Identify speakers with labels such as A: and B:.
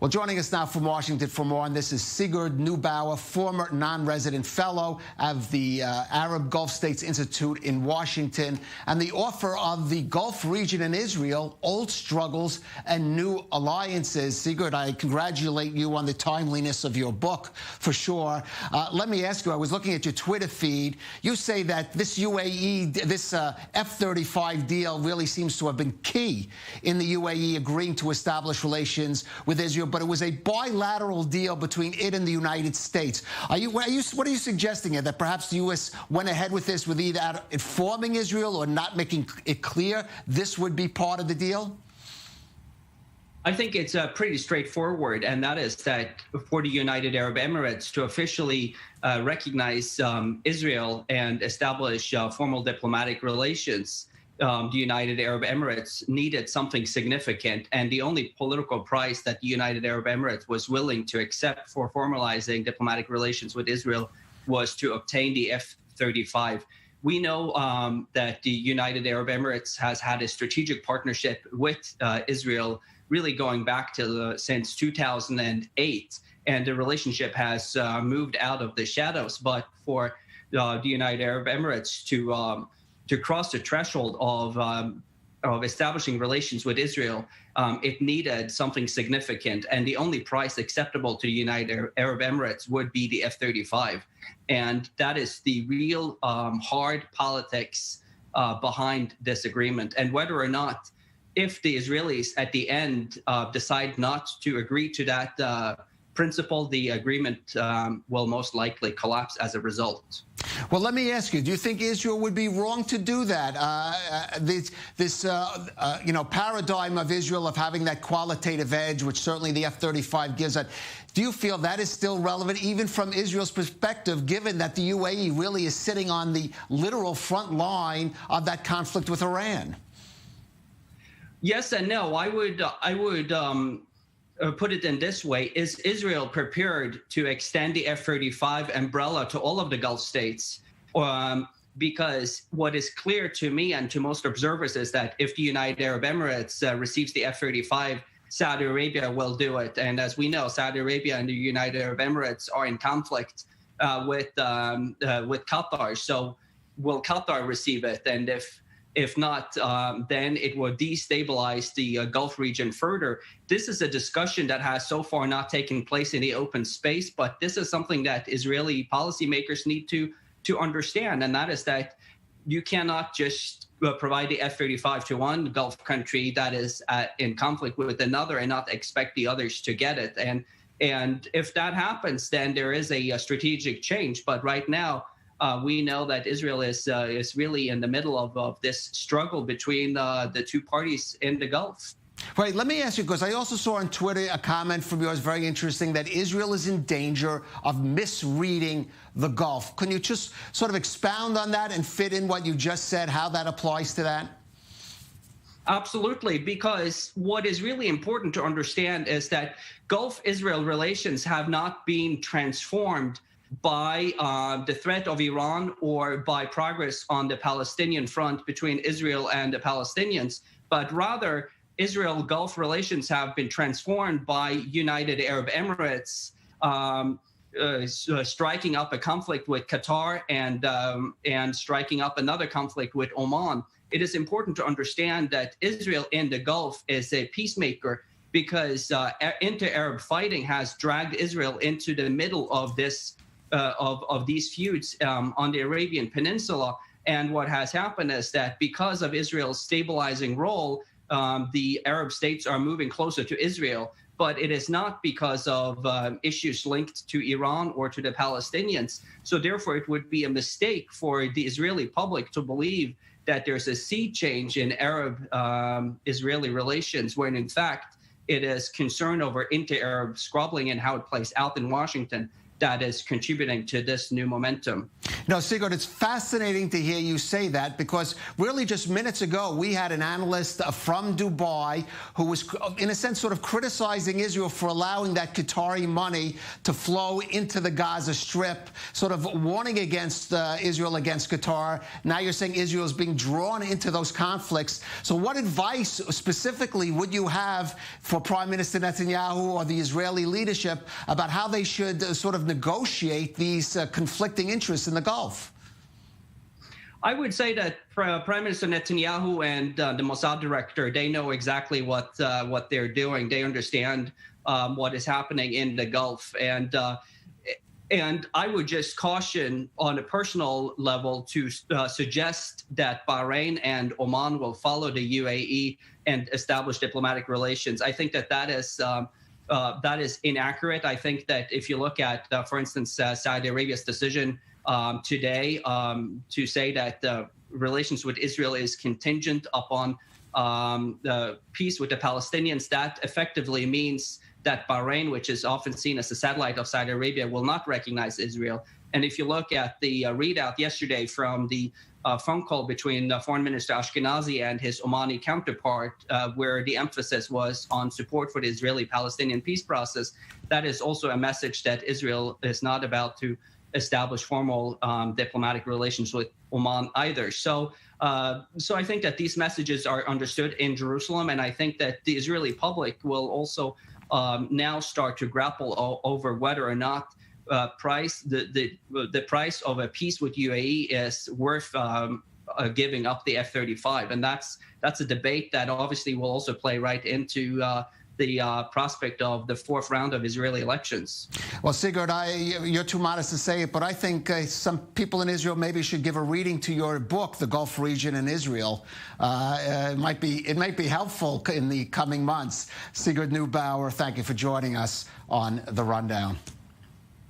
A: Well, joining us now from Washington for more on this is Sigurd Neubauer, former non-resident fellow of the Arab Gulf States Institute in Washington, and the author of The Gulf Region in Israel, Old Struggles and New Alliances. Sigurd, I congratulate you on the timeliness of your book, for sure. Let me ask you, I was looking at your Twitter feed. You say that this this F-35 deal really seems to have been key in the UAE agreeing to establish relations with Israel, but it was a bilateral deal between it and the United States. What are you suggesting here? That perhaps the U.S. went ahead with this with either informing Israel or not making it clear this would be part of the deal?
B: I think it's pretty straightforward, and that is that for the United Arab Emirates to officially recognize Israel and establish formal diplomatic relations, the United Arab Emirates needed something significant, and the only political price that the United Arab Emirates was willing to accept for formalizing diplomatic relations with Israel was to obtain the F-35. We know that the United Arab Emirates has had a strategic partnership with Israel really going back to since 2008, and the relationship has moved out of the shadows. But for the United Arab Emirates to cross the threshold of establishing relations with Israel, it needed something significant, and the only price acceptable to the United Arab Emirates would be the F-35, and that is the real hard politics behind this agreement. And whether or not, if the Israelis at the end decide not to agree to that principle, the agreement will most likely collapse as a result.
A: Well, let me ask you, do you think Israel would be wrong to do that? This paradigm of Israel of having that qualitative edge, which certainly the F-35 gives it, do you feel that is still relevant, even from Israel's perspective, given that the UAE really is sitting on the literal front line of that conflict with Iran?
B: Yes and no. I would put it in this way: is Israel prepared to extend the F-35 umbrella to all of the Gulf states? Because what is clear to me and to most observers is that if the United Arab Emirates receives the F-35, Saudi Arabia will do it. And as we know, Saudi Arabia and the United Arab Emirates are in conflict with Qatar. So will Qatar receive it? And if not, then it will destabilize the Gulf region further. This is a discussion that has so far not taken place in the open space, but this is something that Israeli policymakers need to understand, and that is that you cannot just provide the F-35 to one Gulf country that is in conflict with another and not expect the others to get it. And if that happens, then there is a strategic change. But right now, we know that Israel is really in the middle of this struggle between the two parties in the Gulf.
A: Right. Let me ask you, because I also saw on Twitter a comment from yours, very interesting, that Israel is in danger of misreading the Gulf. Can you just sort of expound on that and fit in what you just said, how that applies to that?
B: Absolutely, because what is really important to understand is that Gulf-Israel relations have not been transformed by the threat of Iran or by progress on the Palestinian front between Israel and the Palestinians, but rather Israel-Gulf relations have been transformed by United Arab Emirates striking up a conflict with Qatar and striking up another conflict with Oman. It is important to understand that Israel in the Gulf is a peacemaker because inter-Arab fighting has dragged Israel into the middle of this of these feuds on the Arabian Peninsula. And what has happened is that because of Israel's stabilizing role, the Arab states are moving closer to Israel, but it is not because of issues linked to Iran or to the Palestinians. So therefore, it would be a mistake for the Israeli public to believe that there's a sea change in Arab-Israeli relations, when in fact, it is concern over inter-Arab squabbling and how it plays out in Washington that is contributing to this new momentum.
A: No, Sigurd, it's fascinating to hear you say that, because really just minutes ago, we had an analyst from Dubai who was, in a sense, sort of criticizing Israel for allowing that Qatari money to flow into the Gaza Strip, sort of warning against Israel against Qatar. Now you're saying Israel is being drawn into those conflicts. So what advice specifically would you have for Prime Minister Netanyahu or the Israeli leadership about how they should sort of negotiate these conflicting interests in the Gulf?
B: I would say that Prime Minister Netanyahu and the Mossad director, they know exactly what they're doing. They understand what is happening in the Gulf. And I would just caution on a personal level to suggest that Bahrain and Oman will follow the UAE and establish diplomatic relations. I think that is inaccurate. I think that if you look at, for instance, Saudi Arabia's decision today to say that relations with Israel is contingent upon the peace with the Palestinians, that effectively means that Bahrain, which is often seen as a satellite of Saudi Arabia, will not recognize Israel. And if you look at the readout yesterday from the phone call between Foreign Minister Ashkenazi and his Omani counterpart, where the emphasis was on support for the Israeli-Palestinian peace process, that is also a message that Israel is not about to establish formal diplomatic relations with Oman either. So I think that these messages are understood in Jerusalem, and I think that the Israeli public will also now start to grapple over whether or not the price of a peace with UAE is worth giving up the F-35, and that's a debate that obviously will also play right into the prospect of the fourth round of Israeli elections.
A: Well, Sigurd, you're too modest to say it, but I think some people in Israel maybe should give a reading to your book, The Gulf Region in Israel. It might be helpful in the coming months. Sigurd Neubauer, thank you for joining us on The Rundown.